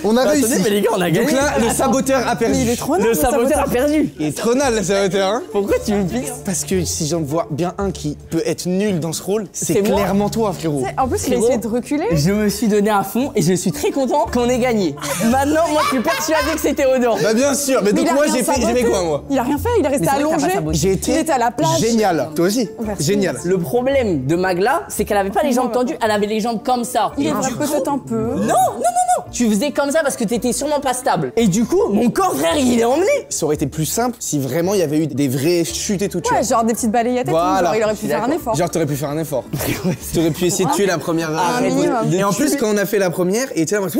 On a réussi. Attendez, mais les gars, on a gagné. Donc là, le saboteur a perdu. Il est trop nul. Le saboteur a perdu. Il est trop nul, le saboteur, hein. Pourquoi tu me fixes? Parce que si j'en vois bien un qui peut être nul dans ce rôle, c'est C'est moi. clairement toi, frérot. En plus, il a Frérot. essayé de reculer. Je me suis donné à fond et je suis très content qu'on ait gagné. Maintenant, moi, je suis persuadé que c'est Théodore. Bah bien sûr, mais donc Il a moi rien j'ai fait saboté. quoi moi? Il a rien fait, il est resté Mais c'est vrai que t'as pas allongé. saboté. J'ai été Il était à la plage. génial. Toi aussi. Merci. Génial. Le problème de Magla, c'est qu'elle avait pas les jambes tendues, elle avait les jambes comme ça. Il Et est du coup- peut-être un peu. Non. Tu faisais comme ça parce que t'étais sûrement pas stable. Et du coup, mon corps, frère, il est emmené. Ça aurait été plus simple si vraiment il y avait eu des vraies chutes et tout. tu Ouais, vois. genre des petites balayettes et tout. Voilà. Genre, il aurait Je suis pu faire un d'accord. effort. Genre t'aurais pu faire un effort. T'aurais pu essayer de tuer la première. Un minimum. Et en plus quand on a fait la première, et tu sais, waouh,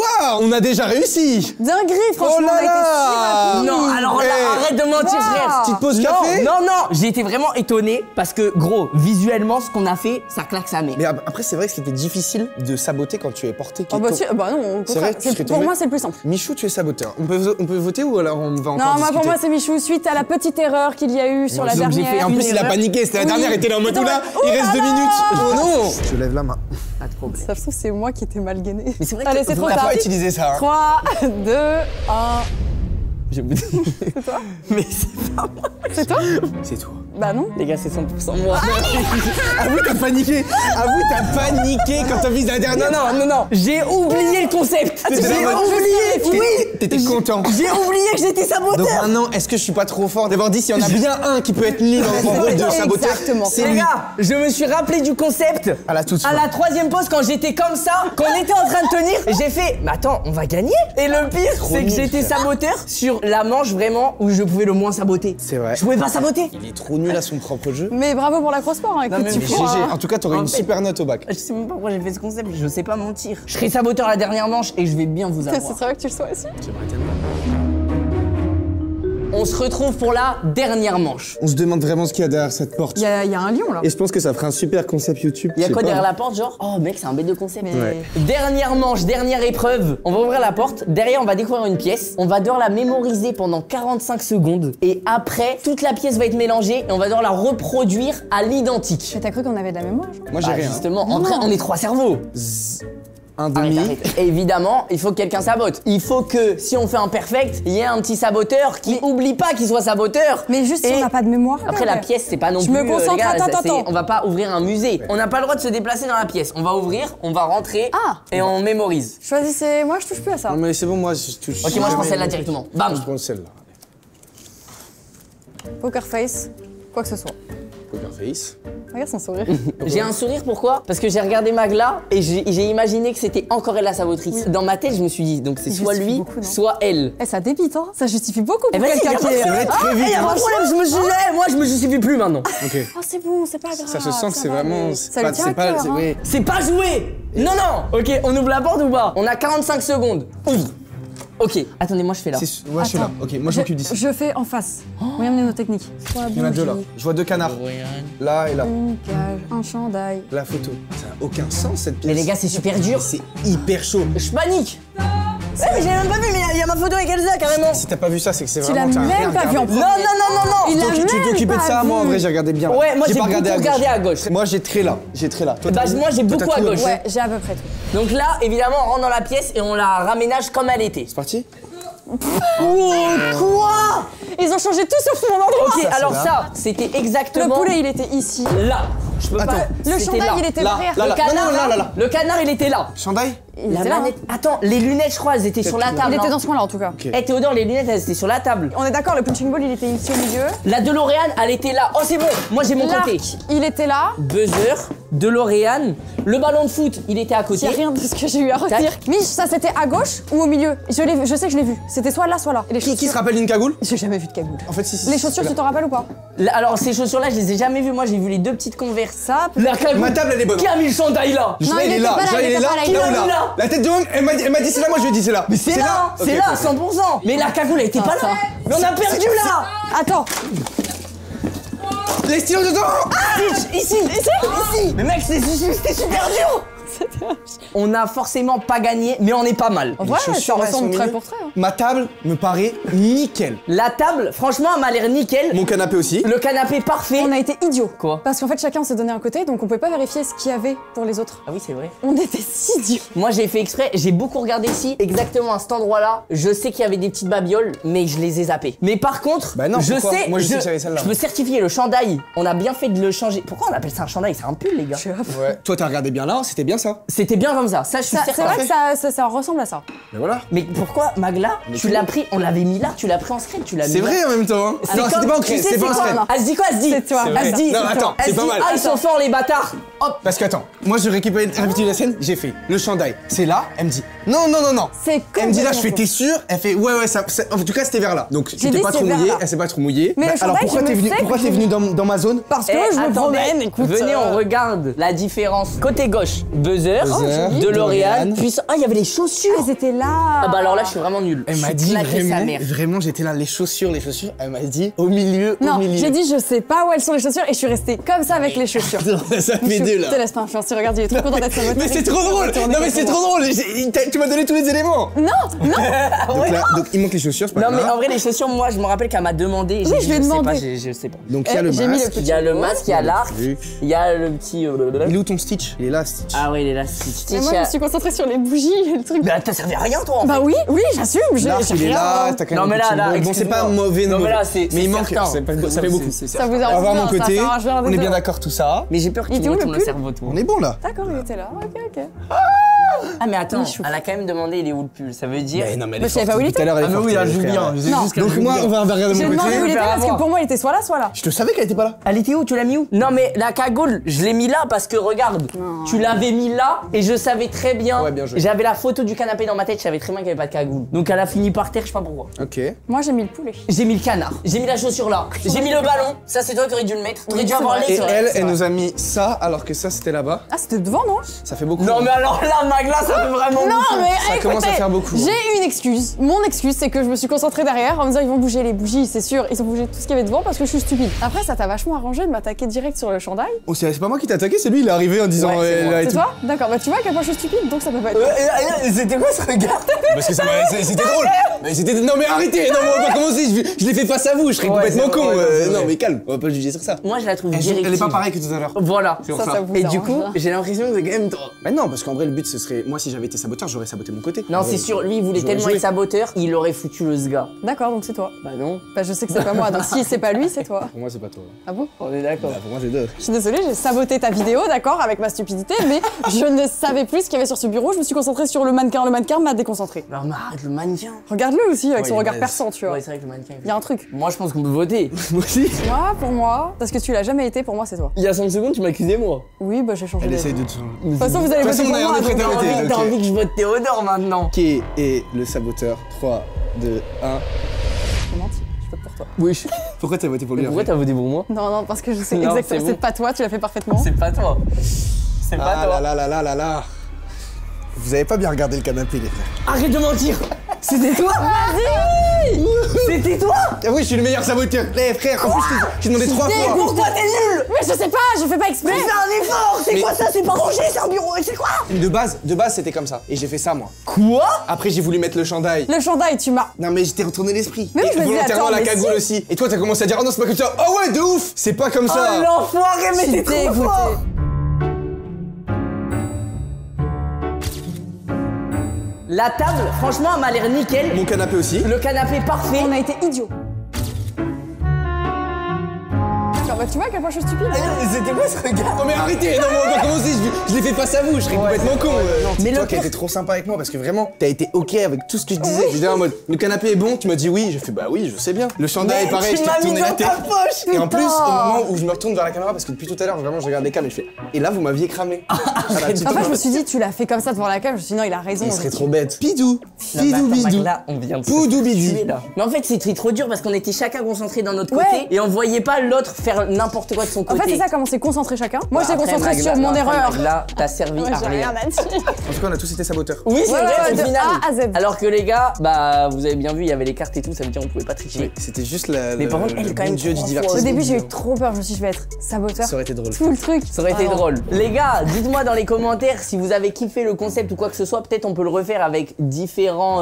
on a déjà réussi. Dinguerie, franchement, Oh là on a été là. si rapide. Non, alors là, Eh. arrête de mentir, Wow. frère. Petite pause Non, café. non, j'ai été vraiment étonné parce que, gros, visuellement, ce qu'on a fait, ça claque sa mère. Mais après c'est vrai que c'était difficile de saboter quand tu es porté. Oh bah, bah non, au C'est vrai, contraire, tu serais pour tombé. moi c'est le plus simple. Michou, tu es saboteur. On peut voter ou alors on va encore Non, moi discuter? pour moi c'est Michou, suite à la petite erreur qu'il y a eu sur la donc j'ai dernière. fait Et en plus, il a erreur. paniqué, c'était la Oui. dernière, il était là en mode Attends, oula, oh il reste là 2 là. minutes. Oh non. Je lève la main. Pas de problème. Ça se trouve, c'est moi qui étais mal gainé. Mais c'est vrai Allez, que c'est vous trop On n'a tard. pas utilisé ça. Hein. 3, 2, 1. Je vous dis. C'est toi? Mais c'est pas moi. C'est toi? C'est toi. Bah non. Les gars, c'est 100% moi. Ah oui, t'as paniqué. Ah oui, t'as paniqué quand t'as vu la dernière. Non. J'ai oublié le concept. J'ai oublié. Oui. T'étais content. J'ai oublié que j'étais saboteur. Donc maintenant, est-ce que je suis pas trop fort d'avoir dit s'il y en a bien un qui peut être nul en rôle de saboteur? Exactement. C'est Les lui. gars, je me suis rappelé du concept. À la toute À fin. la 3e pause, quand j'étais comme ça, quand on était en train de tenir, j'ai fait, mais attends, on va gagner. Et le pire, c'est que nul, j'étais frère. saboteur sur la manche vraiment où je pouvais le moins saboter. C'est vrai. Je pouvais pas saboter. Il est trop nul à son propre jeu. Mais bravo pour l'acrosport, hein. Écoute, mais tu GG. feras- GG. En tout cas, t'aurais En une fait- super note au bac. Je sais même pas pourquoi j'ai fait ce concept, je sais pas mentir. Je serai saboteur à la dernière manche et je vais bien vous Ce avoir. serait vrai que tu le sois aussi. J'aimerais tellement. On se retrouve pour la dernière manche. On se demande vraiment ce qu'il y a derrière cette porte. Il y a un lion là. Et je pense que ça ferait un super concept YouTube. Il y a Je sais quoi pas. derrière la porte, genre? Oh mec, c'est un bête de concept. Mais- Ouais. Dernière manche, dernière épreuve. On va ouvrir la porte. Derrière, on va découvrir une pièce. On va devoir la mémoriser pendant 45 secondes. Et après, toute la pièce va être mélangée et on va devoir la reproduire à l'identique. Mais t'as cru qu'on avait de la mémoire, genre? Moi j'ai Bah, rien. justement, en vrai, on est 3 cerveaux. Un Arrête, demi. arrête. Et évidemment, il faut que quelqu'un sabote. Il faut que, si on fait un perfect, il y ait un petit saboteur qui oublie pas qu'il soit saboteur. Mais juste si Et on n'a pas de mémoire. Après, la pièce, c'est pas non Je plus. me concentre, les gars, attends. on va pas ouvrir un musée. On n'a pas le droit de se déplacer dans la pièce. On va ouvrir, on va rentrer Ah. et on mémorise. Choisissez, moi je touche plus à ça. Non mais c'est bon, moi je touche. Ok, moi je prends jamais. celle-là directement. Bam. Je prends celle-là. Poker face, quoi que ce soit. Poker face. Regarde son sourire. J'ai un sourire, pourquoi? Parce que j'ai regardé Magla et j'ai imaginé que c'était encore elle la sabotrice. Dans ma tête, je me suis dit, donc c'est Il soit justifie lui, beaucoup, non soit elle. Eh, ça débite, hein. Ça justifie beaucoup Eh pour vas-y, quelqu'un qui est. C'est vrai, très vite. y a pas de problème, je me suis moi je me justifie plus maintenant. Ok. Oh, c'est bon, c'est pas grave. Ça se sent que c'est va vraiment. aller. C'est Ça lui pas. tient C'est à pas. cœur, c'est- hein. ouais. C'est pas joué. Non. Ok, on ouvre la porte ou pas? On a 45 secondes. Ouvre. Ok, attendez, moi je fais là. Ouais, je suis là. Attends. Ok, moi je m'occupe d'ici. Je fais en face. Regardez nos techniques. Il y en a deux là. Je vois deux canards. Là et là. Une cage, un chandail. La photo. Ça n'a aucun sens cette pièce. Mais les gars, c'est super dur. C'est hyper chaud. Je panique. Ouais, mais j'ai même pas vu, mais il y a ma photo avec Elsa carrément. Si t'as pas vu ça, c'est que c'est Tu l'as vraiment. même pas vu en premier. Non. Il a Tu même t'occupais de pas ça, moi en vu. vrai j'ai regardé bien. Ouais, moi, j'ai pas beaucoup regardé à gauche. Moi j'ai très là. Toi, Bah, t'as- moi, j'ai toi, beaucoup t'as à tout gauche. noté. Ouais, j'ai à peu près tout. Donc là, évidemment, on rentre dans la pièce et on la raménage comme elle était. C'est parti. Quoi? Ils ont changé tout sauf mon endroit. Ok, alors là. ça, c'était Le exactement poulet, il était ici. là. Je peux Attends. pas. Le C'était chandail, là. il était Là, derrière. là, Le là. canard, Non, là. Le canard, il était là. Chandail. Il La était là. manette. Attends, les lunettes, je crois, elles étaient sur la table. Il était hein. dans ce coin-là en tout cas. Eh Théodore, les lunettes, elles étaient sur la table. On est d'accord, le punching ball, il était ici au milieu. La DeLorean, elle était là. Oh, c'est bon. Moi, j'ai mon L'arc, côté. il était là. Buzzer, DeLorean. Le ballon de foot, il était à Il côté. y a rien de ce que j'ai eu à retenir. Mich, ça c'était à gauche ou au milieu? Je sais que je l'ai vu. C'était soit là, soit là. Et les Qui chaussures. se rappelle d'une cagoule? J'ai jamais vu de cagoule. En fait, si. Les chaussures, tu t'en rappelles ou pas? Alors, ces chaussures-là, je les ai jamais vues. Moi, j'ai vu les deux petites Converse. Ça, La cagoule. Ma table, elle est bonne. Qui a mis le chandail là? Le chandail, il il est était là. pas là, Le chandail, il il est était là. pas là, Là il ou est là là. La tête de homme, elle m'a dit c'est là, moi je lui ai dit c'est là. Mais c'est là, Ok, c'est là, ok. 100%. Mais la cagoule, elle était pas là. Mais on a perdu là. attends. Les stylos dedans. Ici. Mais mec, c'était super dur. On a forcément pas gagné, mais on est pas mal. En vrai, ça chaussures, elles sont ressemble au trait milieu. pour trait. hein. Ma table me paraît nickel. La table, franchement, elle m'a l'air nickel. Mon canapé aussi. Le canapé parfait. On a été idiots. Quoi? Parce qu'en fait, chacun s'est donné un côté, donc on pouvait pas vérifier ce qu'il y avait pour les autres. Ah oui, c'est vrai. On était si idiots. Moi, j'ai fait exprès, j'ai beaucoup regardé ici, exactement à cet endroit-là. Je sais qu'il y avait des petites babioles, mais je les ai zappées. Mais par contre, Bah non, je pourquoi? sais, Moi, je sais que j'avais celle-là. je peux certifier le chandail. On a bien fait de le changer. Pourquoi on appelle ça un chandail? C'est un pull, les gars. Ouais. Toi, t'as regardé bien là, c'était bien ça. C'était bien comme ça. Ça, je suis C'est certain. vrai que ça ressemble à ça. Mais voilà. Mais pourquoi, Magla, tu l'as pris, on l'avait mis là, tu l'as pris en scred, tu l'as mis C'est là. vrai en même temps. Hein. C'est Non, comme- c'était pas en tu crête, sais, c'est pas en quoi, crête. Elle se dit quoi? Elle se dit. C'est toi. C'est Elle se vrai. dit. Non, attends, Elle c'est se pas dit, mal. ah, ils sont forts, les bâtards. Hop. Parce que attends, moi je récupère de la scène, j'ai fait le chandail. C'est là, elle me dit non. C'est Elle me dit là, je fais complètement t'es sûr? Elle fait ouais, en tout cas c'était vers là. Donc tu t'es dit, pas c'est trop vers mouillé, là. elle s'est pas trop mouillée. Mais le alors chandail, pourquoi je t'es me venu, sais pourquoi que t'es je- venu dans ma zone? Parce que Eh, je me attendez, promène, écoute. venez, on regarde la différence. Côté gauche, Buzzer, Buzzer, DeLorean, DeLorean. puis ah, il y avait les chaussures. Ils étaient là. Ah bah alors là, je suis vraiment nul. Elle Je m'a suis dit claqué sa mère. vraiment, j'étais là, les chaussures. Elle m'a dit au milieu, Non, au milieu. j'ai dit je sais pas où elles sont les chaussures et je suis restée comme ça avec les chaussures. Ça fait Je suis deux là. Te laisse pas influencer, regarde, il est trop content d'être saboteur. Mais c'est trop drôle. Non mais c'est trop drôle. Tu m'as donné tous les éléments. Non, non. Donc là, donc il manque les chaussures, c'est pas Non mais grave. en vrai les chaussures, moi je me rappelle qu'elle m'a demandé. Oui, je lui ai demandé. Je sais pas. Donc il y a le j'ai mis le masque. petit- Il y a le masque, il y a l'arc, Vu. il y a le petit. Il est où ton Stitch? Il est là, Stitch. Ah ouais, il est là. Stitch. Mais moi, je me suis concentrée sur les bougies et le truc. Mais t'as servi à rien toi. Bah oui, oui, j'assume. L'arc, il est là, t'as quand même Non, mais un là, petit là, symbole. Bon, c'est pas excuse-moi. mauvais, Non, mais là, mais il manque, certain. ça fait beaucoup. C'est Ça vous On va arrange voir mon bien, côté. ça s'arrange bien, On est bien deux. d'accord, tout ça. Mais j'ai peur que Il tu était où, me le retournes le pull cerveau toi. On est bon là. D'accord, il était là. Ok. Ah mais attends, Il est chou. elle a quand même demandé il est où le pull. Ça veut dire. Mais non, mais elle Mais est je savais forte. pas où il Depuis tout à l'heure, elle est Ah mais forte, oui, elle joue frère. bien. Je sais Non. juste qu'elle Donc joue moi, bien. on va regarder J'ai mon demandé où il côté. était parce avoir. que pour moi, il était soit là, soit là. Je te savais qu'elle était pas là. Elle était où? Tu l'as mis où? Non mais la cagoule, je l'ai mis là parce que regarde, tu l'avais mis là et je savais très bien. Ouais, bien joué. J'avais la photo du canapé dans ma tête, je savais très bien qu'il n'y avait pas de cagoule. Donc elle a fini par terre, je sais pas pourquoi. Ok. Moi, j'ai mis le poulet. J'ai mis le canard, j'ai mis la chaussure là, j'ai mis le ballon. Ça c'est toi qui aurais dû le mettre. T'aurais dû c'est avoir vrai. les. Et c'est vrai, elle, c'est elle vrai. nous a mis ça alors que ça c'était là-bas. Ah, c'était devant, non? Ça fait beaucoup. Non mais alors là, Magla, ça fait vraiment. Non, beaucoup. mais Ça commence à écoutez, faire beaucoup, hein. J'ai une excuse. Mon excuse, c'est que je me suis concentrée derrière en me disant ils vont bouger les bougies, c'est sûr. Ils ont bougé tout ce qu'il y avait devant parce que je suis stupide. Après, ça t'a vachement arrangé de m'attaquer direct sur le chandail. Oh, c'est pas moi qui t'ai attaqué, c'est lui, il est arrivé en disant. Ouais, c'est moi. là et C'est tout. toi? D'accord, bah tu vois à quel point je suis stupide, donc ça peut pas être. C'était quoi ce regard? Parce que ça c'était drôle. Mais c'était. Non, mais arrêtez. Non, mais on va pas commencer. Je l'ai fait face à vous. Je serais Ouais, complètement c'est con. vrai, c'est vrai. Non, mais calme. On va pas le juger sur ça. Moi je la trouve Elle directive. est pas pareille que tout à l'heure. Voilà. C'est pour Ça, ça. ça vous Et du coup, arrange. j'ai l'impression que c'est quand même toi. Mais non, parce qu'en vrai, le but ce serait. Moi, si j'avais été saboteur, j'aurais saboté mon côté. Non, c'est sûr, lui il voulait J'aurais tellement joué. être saboteur, il aurait foutu le sga. D'accord, donc c'est toi. Bah non, Bah je sais que c'est pas moi, donc si c'est pas lui, c'est toi. Pour moi, c'est pas toi. Ah bon? on est d'accord. Pour moi, c'est deux. Je suis désolée, j'ai saboté ta vidéo, d'accord, avec ma stupidité, mais je ne savais plus ce qu'il y avait sur ce bureau, je me suis concentrée sur le mannequin m'a déconcentré. Alors mais arrête le mannequin. Regarde-le aussi, avec Ouais, son il est regard balèze. perçant, tu vois. Ouais, c'est vrai que le mannequin. Il y a un truc. Moi je pense qu'on peut voter. Moi aussi. Moi, pour moi, parce que tu l'as jamais été, pour moi, c'est toi. Il y a 5 secondes, tu m'accusais moi. Oui, bah j'ai changé Elle d'avis. essaye de te. De toute façon, vous allez De toute voter façon, pour on moi. est donc, prêt à voter. T'as ok. envie que je vote Théodore maintenant. Qui est le saboteur? 3, 2, 1. j'ai menti, je vote pour toi. Oui. Pourquoi t'as voté pour lui? Pourquoi t'as voté pour moi? Non, non, parce que je sais Non, exactement, c'est c'est bon. pas toi, tu l'as fait parfaitement. C'est pas toi. C'est pas Ah toi. là là là là là. Vous avez pas bien regardé le canapé, les frères. Arrête de mentir. C'était toi. Vas-y. C'était toi. Ah oui, je suis le meilleur saboteur. Les frères, en plus, j'ai demandé 3 fois. Pourquoi t'es nul? Mais je sais pas, je fais pas exprès. Mais fais un effort. C'est Mais- quoi ça? C'est pas rangé, c'est un bureau. C'est quoi? De base, c'était comme ça. Et j'ai fait ça, moi. Quoi? Après, j'ai voulu mettre le chandail. Le chandail, tu m'as. Non, mais j'étais retourné l'esprit. Mais oui, Et je me disais, volontairement, attends, la mais cagoule si. aussi. Et toi, t'as commencé à dire, oh non, c'est pas comme ça. Oh ouais, de ouf. C'est pas comme Oh ça. l'enfoiré, mais Je t'es suis trop dégoûtée. fort. La table, franchement, elle m'a l'air nickel. Mon canapé aussi. Le canapé parfait. On a été idiots. D'accord, bah tu vois à quel point je suis stupide. C'était quoi ce regard? Non mais arrêtez, non mais on va pas commencer, je l'ai fait face à vous, je serais complètement con. Mais Mais le toi qui as pire- été trop sympa avec moi parce que vraiment, t'as été ok avec tout ce que je disais. J'étais en mode, le canapé est bon, tu m'as dit oui, j'ai fait bah oui, je sais bien. Le chandail, Mais pareil, tu je t'ai m'as mis retourné dans la tête. ta poche, Et en plus, putain. au moment où je me retourne vers la caméra, parce que depuis tout à l'heure, vraiment, je regarde les cams et je fais. Et là, vous m'aviez cramé. Voilà, tout Après, le je me monde. suis dit, tu l'as fait comme ça devant la came, je me suis dit non, il a raison. Il serait trop bête. Pidou, Non, mais pidou, attends, bidou. Magla, on vient de se Poudou, bidou. tuer, là. Mais en fait, c'était trop dur parce qu'on était chacun concentré dans notre Ouais. côté et on voyait pas l'autre faire n'importe quoi de son En côté. fait, c'est ça, comme on s'est concentré chacun. Moi, j'étais Après, concentrée Magla- sur mon non, après, erreur. Magla, t'as servi Ouais, à j'ai rien. rien à dire. En tout cas, on a tous été saboteurs. Oui, c'est Ouais, vrai, ouais, au de final. A à Z. Alors que les gars, bah, vous avez bien vu, il y avait les cartes et tout, ça veut dire on pouvait pas tricher. C'était juste Mais par contre, elle est quand même jeu du trop Au divertissement. début, j'ai eu trop peur, je me suis dit, je vais être saboteur. Ça aurait été drôle. Tout le truc. Ça aurait été Ah non. drôle. Les gars, dites-moi dans les commentaires si vous avez kiffé le concept ou quoi que ce soit. Peut-être on peut le refaire avec différents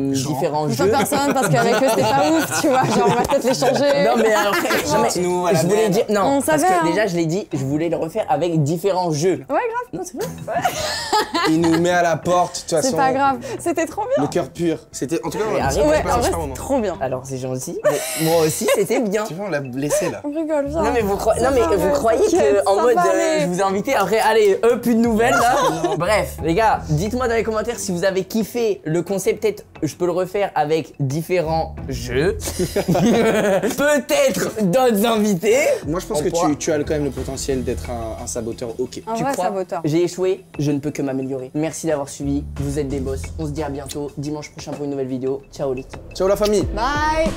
différents Je jeux. personne parce qu'avec eux, c'était pas ouf, tu vois. Genre, on va peut-être les changer. Non mais après, non, mais Nous, à la je voulais même. dire non On parce savait, que hein. déjà je l'ai dit, je voulais le refaire avec différents jeux. Ouais, grave. Non c'est vrai. Il nous met à la porte, de toute façon. C'est pas grave. C'était trop bien. Le cœur pur. C'était. En tout cas, on Mais a passé arrête. un Ouais, super en vrai, super moment. c'est trop bien. Alors c'est gentil. Mais moi aussi c'était bien. Tu vois, on l'a blessé là. On rigole, viens. Non mais vous croyez, non, mais Ça va, vous croyez t'inquiète, que en ça mode va aller. je vous ai invité après allez plus de nouvelles là. Bref les gars, dites-moi dans les commentaires si vous avez kiffé le concept. Peut-être je peux le refaire avec différents jeux. Peut-être d'autres invités. Moi, je pense On que pourra- tu as quand même le potentiel d'être un saboteur ok. Un Tu vrai crois saboteur. J'ai échoué, je ne peux que m'améliorer. Merci d'avoir suivi, vous êtes des boss. On se dit à bientôt dimanche prochain pour une nouvelle vidéo. Ciao les. Ciao la famille. Bye.